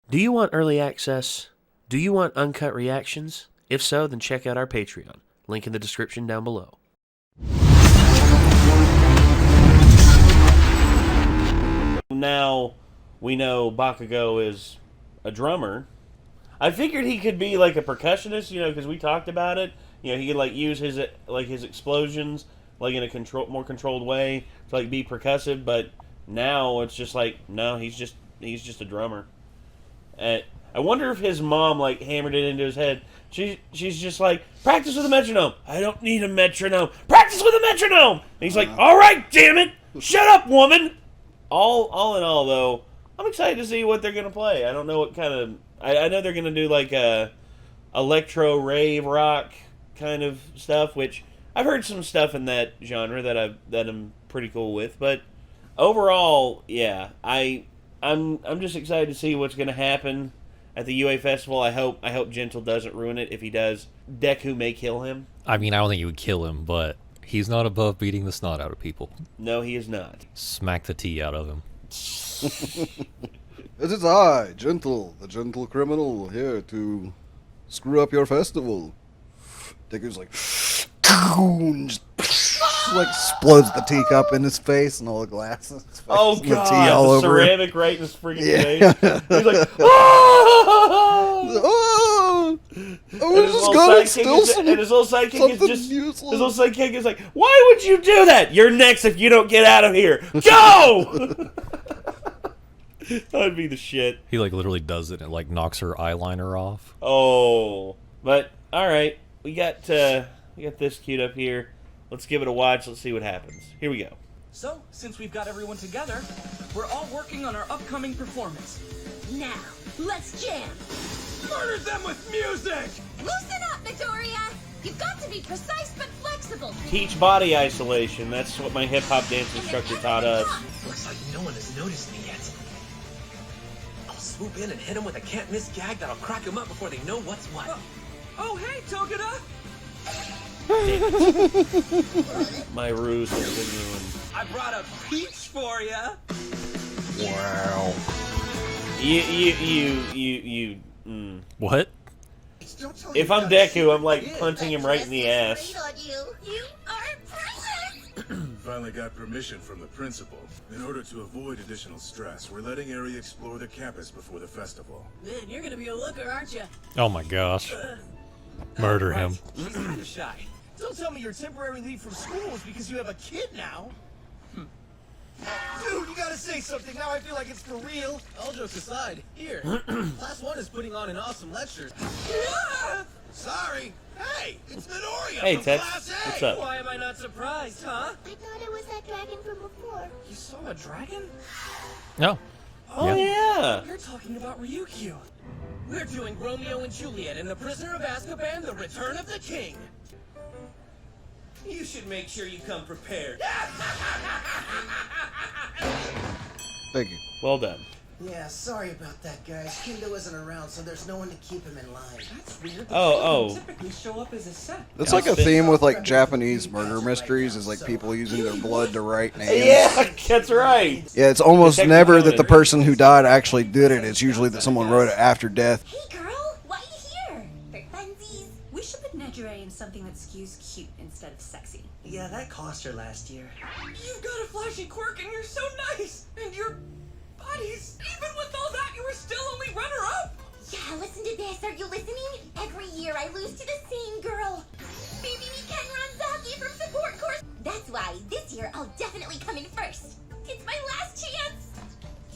Do you want early access? Do you want uncut reactions? If so, then check out our Patreon. Link in the description down below. Now we know Bakugo is a drummer. I figured he could be like a percussionist, you know, because we talked about it. You know, he could like use his explosions like in a more controlled way to like be percussive. But now it's just like, no, he's just a drummer. I wonder if his mom like hammered it into his head. She's just like, practice with a metronome. I don't need a metronome. Practice with a metronome. And he's like, all right, damn it, shut up, woman. All in all, though, I'm excited to see what they're gonna play. I don't know what kind of. I know they're gonna do like a electro rave rock kind of stuff, which I've heard some stuff in that genre that I'm pretty cool with. But overall, yeah, I'm just excited to see what's gonna happen at the UA Festival. I hope Gentle doesn't ruin it. If he does, Deku may kill him. I mean, I don't think he would kill him, but he's not above beating the snot out of people. No, he is not. Smack the tea out of him. It is I, Gentle, the gentle criminal, here to screw up your festival. Deku's like, just like explodes the teacup in his face and all the glasses. Oh god, the tea all over ceramic him. right in his freaking face. He's like, oh! And his little sidekick is just useless. His little sidekick is like, why would you do that? You're next if you don't get out of here. Go! That'd be the shit. He like literally does it and like knocks her eyeliner off. Oh, but all right, we got this queued up here. Let's give it a watch. Let's see what happens. Here we go. So, since we've got everyone together, we're all working on our upcoming performance. Now, let's jam. Murder them with music! Loosen up, Victoria. You've got to be precise but flexible. Teach body isolation. That's what my hip hop dance instructor taught us. Looks like no one has noticed me yet. I'll swoop in and hit him with a can't miss gag that'll crack him up before they know what's what. Oh, hey, Togeda! My ruse has been ruined. I brought a peach for ya. Wow. What? If I'm Deku, I'm like punching him right in the ass. You are precious. Finally got permission from the principal. In order to avoid additional stress, we're letting Eri explore the campus before the festival. Man, you're gonna be a looker, aren't you? Oh my gosh. Murder him. She's kind of shy. Don't tell me your temporary leave from school is because you have a kid now. Dude, you gotta say something. Now I feel like it's for real. All jokes aside, here. Class 1 is putting on an awesome lecture. Sorry. Hey, it's Midoriya Hey, from Ted. Class A. What's up? Why am I not surprised, huh? I thought it was that dragon from before. You saw a dragon? No. Oh yeah. You're talking about Ryukyu. We're doing Romeo and Juliet and the Prisoner of Azkaban, The Return of the King. You should make sure you come prepared. Thank you. Well done. Yeah, sorry about that, guys. Kindo isn't around, so there's no one to keep him in line. That's weird. Oh. Typically show up as a set. It's like a theme with like Japanese murder mysteries, is like people using their blood to write names. Yeah, that's right. Yeah, it's almost Detective never that Conan. the person who died actually did it. It's usually that someone wrote it after death. Hey, girl, why are you here? For funsies? We should put Nejire in something that skews cute instead of sexy. Yeah, that cost her last year. You've got a flashy quirk and you're so nice. And your buddies, even with all that, you were still only runner-up. Yeah, listen to this. Are you listening? Every year I lose to the same girl. Baby Ken Ranzaki from support course. That's why this year I'll definitely come in first. It's my last chance.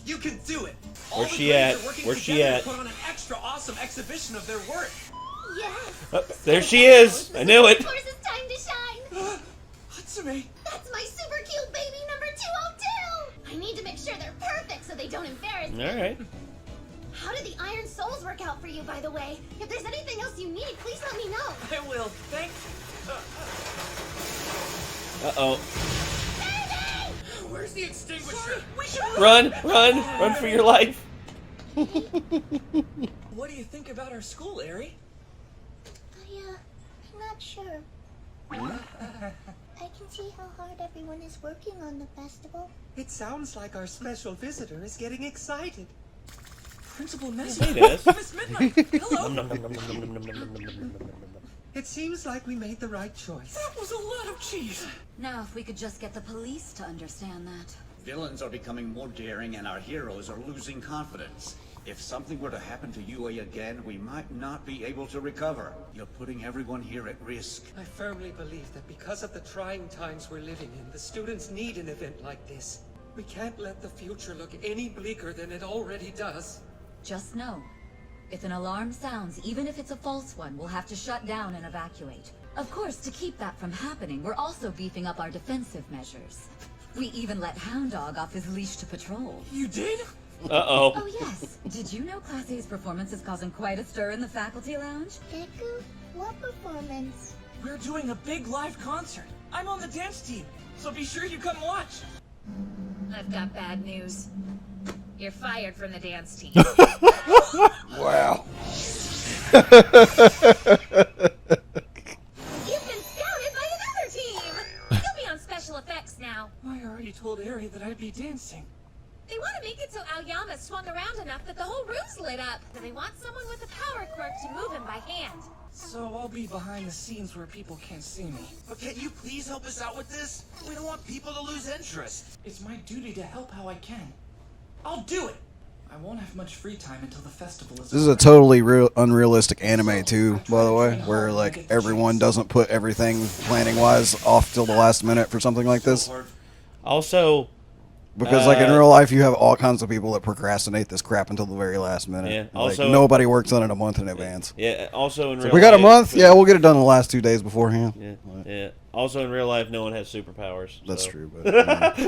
You can do it. Where's she at? Where's she at? Put on an extra awesome exhibition of their work. Yes. Oh, there she is. I knew it. Of course it's time to shine. Hatsume. That's my super cute baby number 202. I need to make sure they're perfect so they don't embarrass me. All right. How did the Iron Souls work out for you, by the way? If there's anything else you need, please let me know. I will. Thank Uh-oh. Baby! Where's the extinguisher? We should Run for your life. What do you think about our school, Eri? I'm not sure. I can see how hard everyone is working on the festival. It sounds like our special visitor is getting excited. Principal Hey, Messi. Des. Miss Midnight. Hello. Nom, nom, nom, nom, nom, nom, nom, nom, nom, nom, nom, nom, nom. It seems like we made the right choice. That was a lot of cheese. Now, if we could just get the police to understand that. Villains are becoming more daring and our heroes are losing confidence. If something were to happen to UA again, we might not be able to recover. You're putting everyone here at risk. I firmly believe that because of the trying times we're living in, the students need an event like this. We can't let the future look any bleaker than it already does. Just know, if an alarm sounds, even if it's a false one, we'll have to shut down and evacuate. Of course, to keep that from happening, we're also beefing up our defensive measures. We even let Hound Dog off his leash to patrol. You did? Uh-oh. Oh yes, did you know Class A's performance is causing quite a stir in the faculty lounge? Deku, what performance? We're doing a big live concert. I'm on the dance team, so be sure you come watch. I've got bad news. You're fired from the dance team. Wow. You've been scouted by another team! You'll be on special effects now. I already told Eri that I'd be dancing. They want to make it so Aoyama swung around enough that the whole room's lit up. So they want someone with a power quirk to move him by hand. So I'll be behind the scenes where people can't see me. But can you please help us out with this? We don't want people to lose interest. It's my duty to help how I can. I'll do it! I won't have much free time until the festival is This is a totally unrealistic anime too, by the way, where like everyone doesn't put everything planning wise off till the last minute for something like this. Also, Because like in real life, you have all kinds of people that procrastinate this crap until the very last minute. Yeah, Like, also- nobody works on it a month in advance. yeah. Also in real We got a life- month. Yeah, we'll get it done in the last 2 days beforehand. Yeah, yeah. Also in real life, no one has superpowers. That's so. true, but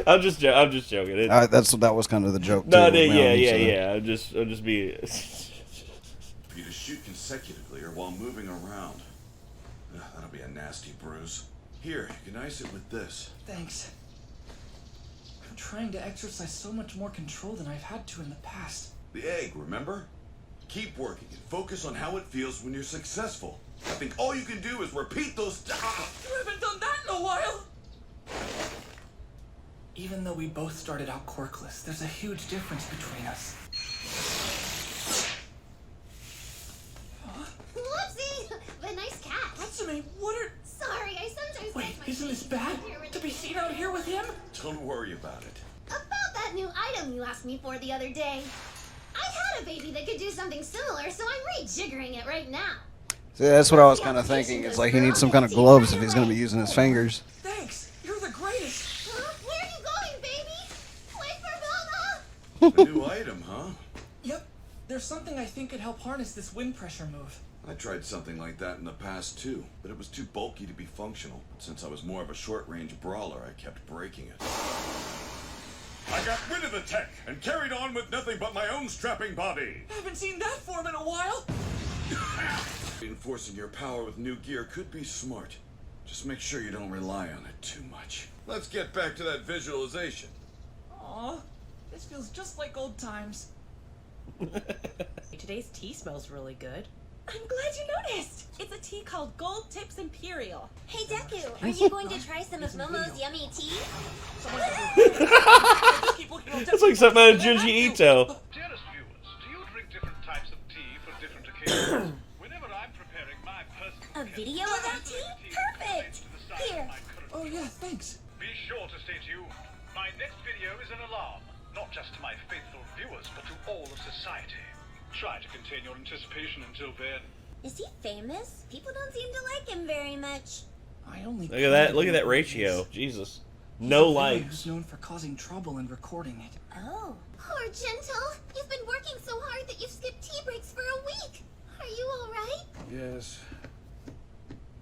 I'm just joking. It, that was kind of the joke. no, too, yeah, with Mountain, yeah, so. yeah. I'm just being. For you to shoot consecutively or while moving around. That'll be a nasty bruise. Here, you can ice it with this. Thanks. I'm trying to exercise so much more control than I've had to in the past. The egg, remember? Keep working and focus on how it feels when you're successful. I think all you can do is repeat those. You haven't done that in a while! Even though we both started out quirkless, there's a huge difference between us. Whoopsie! But nice cat. Hatsune, what are... Sorry, I sometimes Wait, get my isn't this feet bad? here To be seen out here with him? Don't worry about it. About that new item you asked me for the other day. I had a baby that could do something similar, so I'm rejiggering it right now. See, that's what I was kind of thinking. It's like he needs some kind of gloves if he's going to be using his fingers. Thanks! You're the greatest! Huh? Where are you going, baby? Wait for Velma! A new item, huh? Yep. There's something I think could help harness this wind pressure move. I tried something like that in the past too, but it was too bulky to be functional. Since I was more of a short-range brawler, I kept breaking it. I got rid of the tech and carried on with nothing but my own strapping body. Haven't seen that form in a while! Reinforcing your power with new gear could be smart. Just make sure you don't rely on it too much. Let's get back to that visualization. Aw, this feels just like old times. Today's tea smells really good. I'm glad you noticed. It's a tea called Gold Tips Imperial. Hey, Deku, are you going to try some of Momo's yummy tea? That's like something out of Junji Ito. Dearest viewers, do you drink different types of tea for different occasions? Whenever I'm preparing my personal... A video of that tea? Perfect! Here. Oh yeah, thanks. Be sure to stay tuned. My next video is an alarm, not just to my faithful viewers, but to all of society. Try to contain your anticipation until then. Is he famous? People don't seem to like him very much. I only Look at that! Look at that ratio. Jesus, no likes. Who's known for causing trouble and recording it. Oh. Poor Gentle. You've been working so hard that you've skipped tea breaks for a week. Are you alright? Yes.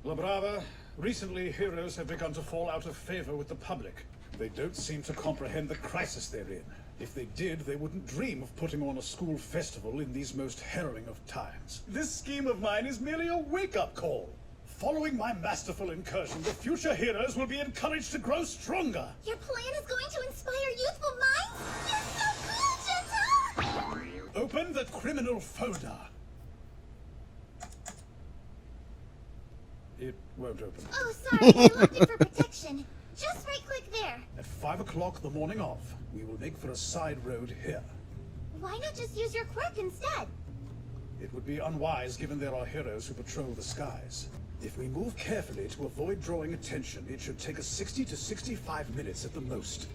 La Brava, recently heroes have begun to fall out of favor with the public. They don't seem to comprehend the crisis they're in. If they did, they wouldn't dream of putting on a school festival in these most harrowing of times. This scheme of mine is merely a wake-up call. Following my masterful incursion, the future heroes will be encouraged to grow stronger. Your plan is going to inspire youthful minds? You're so cool, Gentle! Open the criminal folder. It won't open. Oh, sorry, I locked it for protection. Just right-click there. At 5 o'clock the morning of, we will make for a side road here. Why not just use your quirk instead? It would be unwise given there are heroes who patrol the skies. If we move carefully to avoid drawing attention, it should take us 60 to 65 minutes at the most.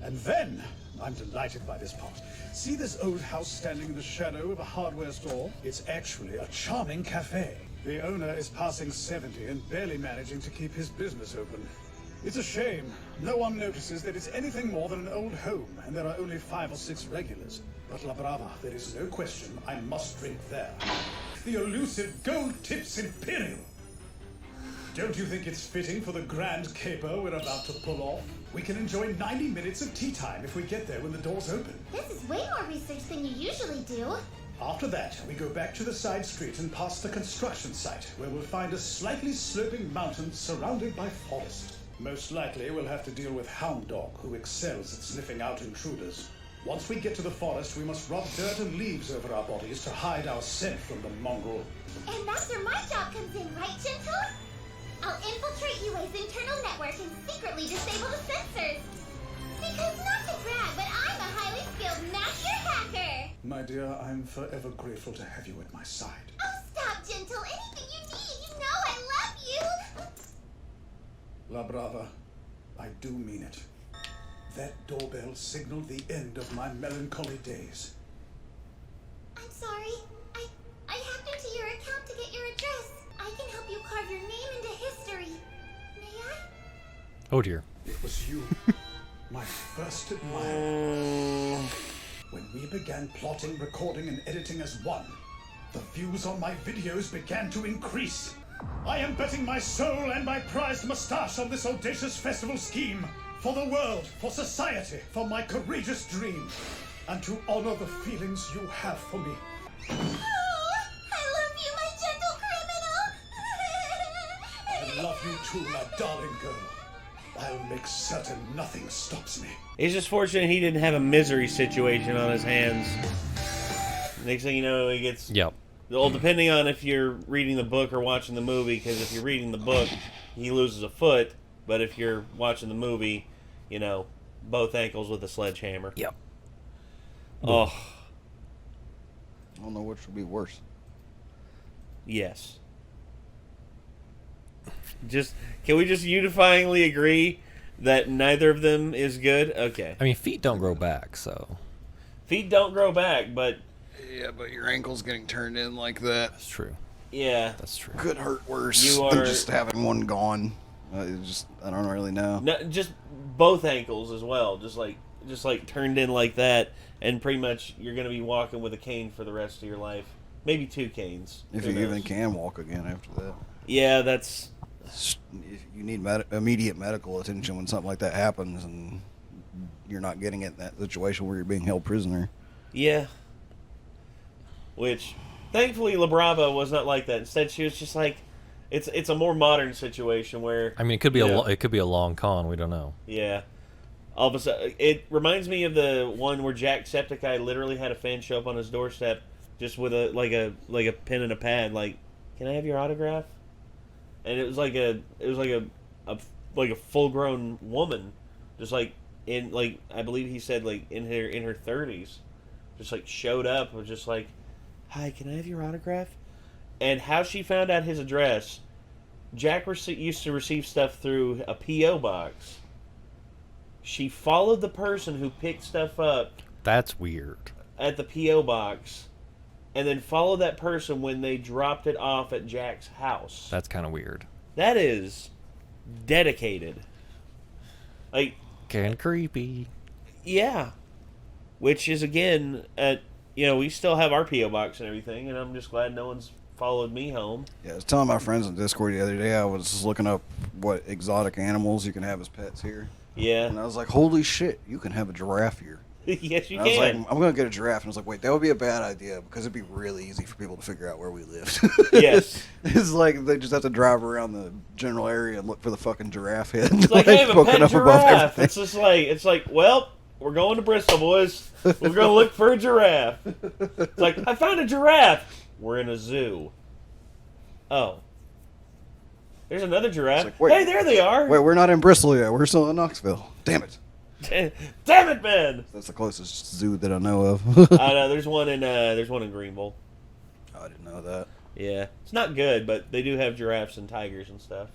And then, I'm delighted by this part. See this old house standing in the shadow of a hardware store? It's actually a charming cafe. The owner is passing 70 and barely managing to keep his business open. It's a shame. No one notices that it's anything more than an old home, and there are only 5 or 6 regulars. But La Brava, there is no question I must drink there. The elusive Gold Tips Imperial. Don't you think it's fitting for the grand caper we're about to pull off? We can enjoy 90 minutes of tea time if we get there when the doors open. This is way more research than you usually do. After that, we go back to the side street and past the construction site, where we'll find a slightly sloping mountain surrounded by forest. Most likely, we'll have to deal with Hound Dog, who excels at sniffing out intruders. Once we get to the forest, we must rub dirt and leaves over our bodies to hide our scent from the mongrel. And that's where my job comes in, right, Gentle? I'll infiltrate UA's internal network and secretly disable the sensors. Because not to brag, but I'm a highly skilled master hacker. My dear, I'm forever grateful to have you at my side. Oh, stop, Gentle. Anything you need. You know I love you. La Brava, I do mean it. That doorbell signaled the end of my melancholy days. I'm sorry. I hacked into your account to get your address. I can help you carve your name into history. May I? Oh dear. It was you, my first admirer. When we began plotting, recording, and editing as one, the views on my videos began to increase. I am betting my soul and my prized mustache on this audacious festival scheme. For the world, for society, for my courageous dream. And to honor the feelings you have for me. Oh, I love you, my gentle criminal. I love you too, my darling girl. I'll make certain nothing stops me. He's just fortunate he didn't have a misery situation on his hands. Next thing you know, he gets... Yep. Well, depending on if you're reading the book or watching the movie, because if you're reading the book, he loses a foot, but if you're watching the movie, you know, both ankles with a sledgehammer. Yep. Oh. I don't know which would be worse. Yes. Can we just unifyingly agree that neither of them is good? Okay. I mean, feet don't grow back, so. Feet don't grow back, but... Yeah, but your ankle's getting turned in like that. That's true. Yeah. That's true. Could hurt worse You than are- just having one gone. I don't really know. No, just both ankles as well. Just like turned in like that, and pretty much you're going to be walking with a cane for the rest of your life. Maybe 2 canes. If Who you knows? even can walk again after that. Yeah, that's... You need immediate medical attention when something like that happens, and you're not getting it in that situation where you're being held prisoner. Yeah. Which, thankfully, La Brava was not like that. Instead, she was just like... It's a more modern situation where... I mean, it could be it could be a long con. We don't know. Yeah. All of a sudden, it reminds me of the one where Jacksepticeye literally had a fan show up on his doorstep just with a pen and a pad, like, "Can I have your autograph?" And it was like a full grown woman, just like in like I believe he said like in her 30s, just like showed up and was just like, "Hi, can I have your autograph?" And how she found out his address, Jack used to receive stuff through a P.O. box. She followed the person who picked stuff up. That's weird. At the P.O. box, and then followed that person when they dropped it off at Jack's house. That's kind of weird. That is dedicated. Like... Kind of creepy. Yeah. Which is, again, we still have our P.O. box and everything, and I'm just glad no one's followed me home. Yeah, I was telling my friends in Discord the other day, I was looking up what exotic animals you can have as pets here. Yeah. And I was like, holy shit, you can have a giraffe here. Yes, you and I was can. like, I'm going to get a giraffe. And I was like, wait, that would be a bad idea because it'd be really easy for people to figure out where we lived. Yes. It's like they just have to drive around the general area and look for the fucking giraffe head. It's like, hey, I have a poking pet up above giraffe. everything. It's like, well, we're going to Bristol, boys. We're going to look for a giraffe. It's like, I found a giraffe. We're in a zoo. Oh. There's another giraffe. Like, wait, hey, there they are. Wait, we're not in Bristol yet. We're still in Knoxville. Damn it. Damn it, Ben! That's the closest zoo that I know of. I know there's one in Greenville. I didn't know that. Yeah, it's not good, but they do have giraffes and tigers and stuff.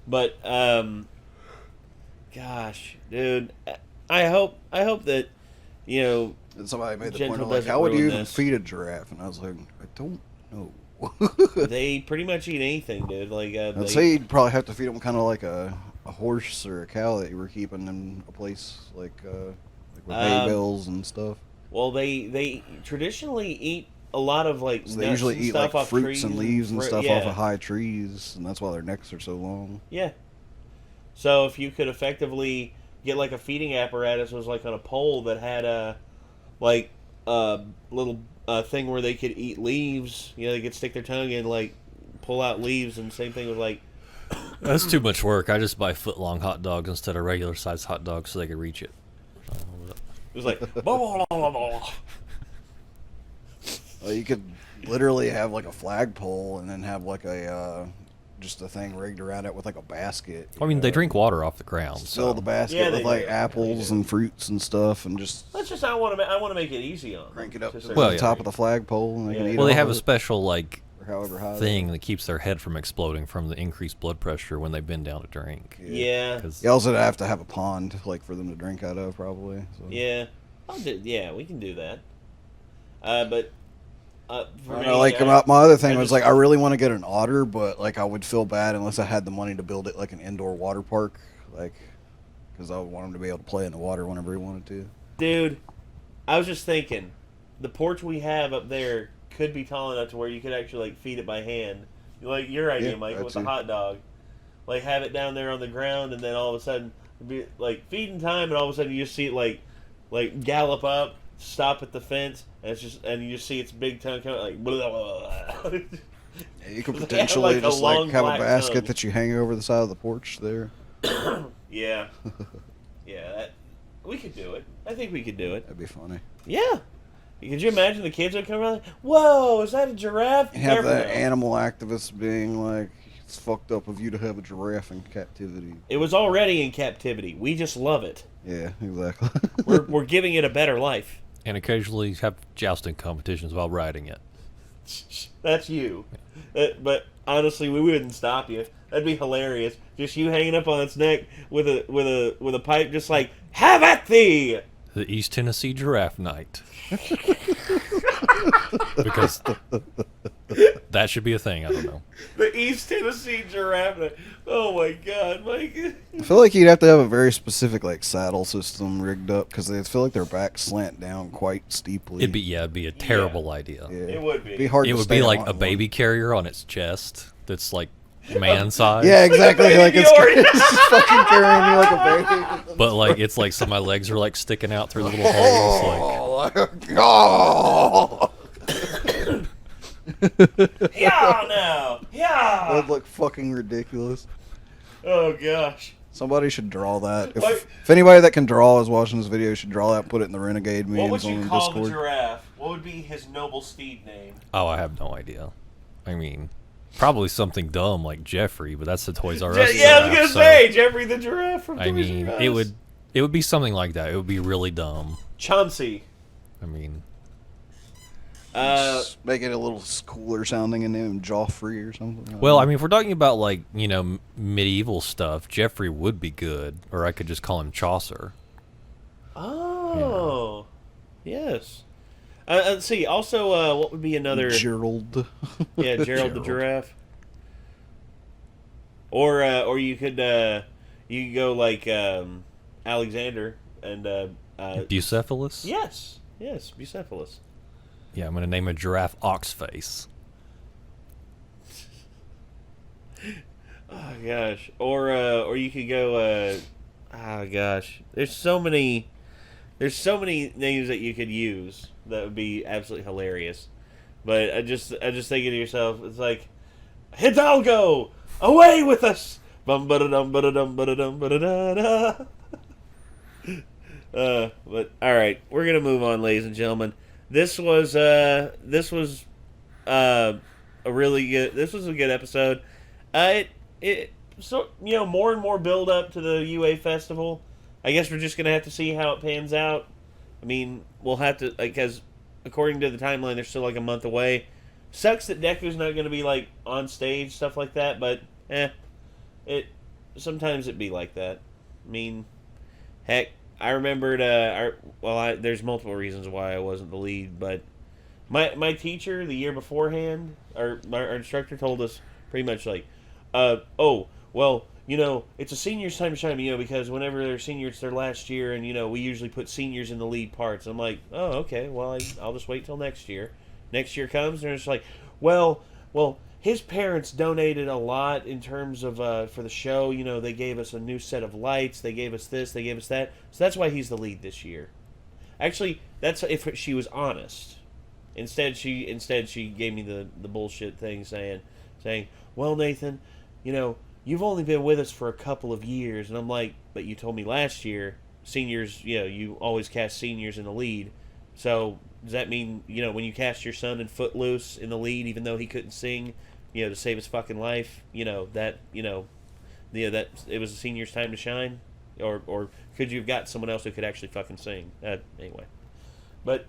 But gosh, dude, I hope that And somebody made the Gentle point of like, doesn't how would you ruin even this. feed a giraffe? And I was like, I don't know. They pretty much eat anything, dude. Like I'd say you'd probably have to feed them kind of like a horse or a cow that you were keeping in a place like with hay bales and stuff. Well, they traditionally eat a lot of like So they nuts usually and eat stuff like off fruits trees and leaves and stuff yeah. off of high trees, and that's why their necks are so long. Yeah. So if you could effectively get like a feeding apparatus, was like on a pole that had a little thing where they could eat leaves. They could stick their tongue in, like pull out leaves, and same thing with like. That's too much work. I just buy foot-long hot dogs instead of regular-sized hot dogs so they can reach it. It was like. Blah, blah, blah, blah. Well, you could literally have like a flagpole and then have like a just a thing rigged around it with like a basket. I mean, they drink water off the ground. Fill the basket Yeah, with they like do. apples and fruits and stuff, and just That's just I want to make it easy on them. crank it up to Well, the yeah. top of the flagpole. And they can eat Well, they all have of a it, special like or however high thing that keeps their head from exploding from the increased blood pressure when they bend down to drink. Yeah. 'Cause- You also have to have a pond like for them to drink out of, probably. So. Yeah. Yeah, we can do that. But for I me, know, like I- my other thing I was just- like I really want to get an otter, but like I would feel bad unless I had the money to build it like an indoor water park, like because I would want him to be able to play in the water whenever he wanted to. Dude, I was just thinking, the porch we have up there could be tall enough to where you could actually like feed it by hand, like your idea, Yeah, Mike, that with too. the hot dog. Like have it down there on the ground, and then all of a sudden be like feeding time, and all of a sudden you just see it like gallop up, stop at the fence, and you just see its big tongue coming like. Blah, blah, blah. Yeah, you could They have, potentially like, a just long like have a black basket tongue. that you hang over the side of the porch there. Yeah, yeah, we could do it. I think we could do it. That'd be funny. Yeah. Could you imagine the kids would come around like, whoa, is that a giraffe? And have Never that know. animal activist being like, it's fucked up of you to have a giraffe in captivity. It was already in captivity. We just love it. Yeah, exactly. We're giving it a better life. And occasionally have jousting competitions while riding it. That's you. But honestly, we wouldn't stop you. That'd be hilarious. Just you hanging up on its neck with a pipe, just like, have at thee. The East Tennessee Giraffe Night. Because that should be a thing. I don't know. The East Tennessee Giraffe Night. Oh my God, Mike. I feel like you'd have to have a very specific like saddle system rigged up because I feel like their backs slant down quite steeply. It'd be a terrible idea. Yeah. It would be. It'd be hard. It to would stay be like on a one. baby carrier on its chest that's like man size. Yeah, exactly. Like it's, Bjorn. it's just fucking carrying you like a baby. But like it's like some of my legs are like sticking out through the little holes. Like Oh, Yeah, now. Yeah. that'd look fucking ridiculous. Oh gosh. Somebody should draw that. Like- If anybody that can draw is watching this video, should draw that and put it in the Renegade What would memes on you the call the Discord. giraffe? What would be his noble steed name? oh, I have no idea. I mean, probably something dumb like Jeffrey, but that's the Toys R Us. Yeah, I was giraffe, gonna so, say Jeffrey the giraffe from I Toys mean, R Us. it would be something like that. It would be really dumb. Chauncey. I mean, Just make it a little cooler sounding and name Joffrey or something. well, I mean, if we're talking about like medieval stuff, Jeffrey would be good, or I could just call him Chaucer. Oh, yes. Let's see. Also, what would be another? Gerald. Yeah, Gerald the giraffe. Or you could go like Alexander and Bucephalus? yes, Bucephalus. Yeah, I'm gonna name a giraffe Oxface. Oh gosh. Or you could go. Oh gosh. There's so many names that you could use that would be absolutely hilarious. But I just thinking to yourself, it's like, Hidalgo, away with us. Bum ba dum ba dum ba dum ba da. But all right, we're gonna move on, ladies and gentlemen. This was a really good. This was a good episode. So more and more build up to the UA festival. I guess we're just gonna have to see how it pans out. I mean, we'll have to, because according to the timeline, they're still like a month away. Sucks that Deku's not gonna be like on stage, stuff like that. But sometimes it be like that. I mean, heck, I remembered. There's multiple reasons why I wasn't the lead, but my teacher the year beforehand, our instructor told us pretty much like, it's a senior's time to shine, because whenever they're seniors, it's their last year, and we usually put seniors in the lead parts. I'm like, oh, okay, well, I'll just wait till next year. Next year comes, and it's like, well, his parents donated a lot in terms of for the show. They gave us a new set of lights, they gave us this, they gave us that, so that's why he's the lead this year. Actually, that's if she was honest. Instead, she gave me the bullshit thing saying, well, Nathan, you've only been with us for a couple of years. And I'm like, but you told me last year, seniors, you always cast seniors in the lead. So does that mean, when you cast your son in Footloose in the lead, even though he couldn't sing, to save his fucking life, that it was a senior's time to shine? Or could you have got someone else who could actually fucking sing? Anyway. But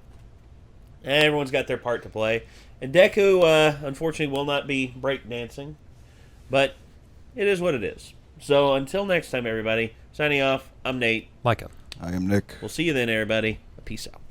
everyone's got their part to play. And Deku, unfortunately, will not be breakdancing. But it is what it is. So until next time, everybody, signing off, I'm Nate. Micah. I am Nick. We'll see you then, everybody. Peace out.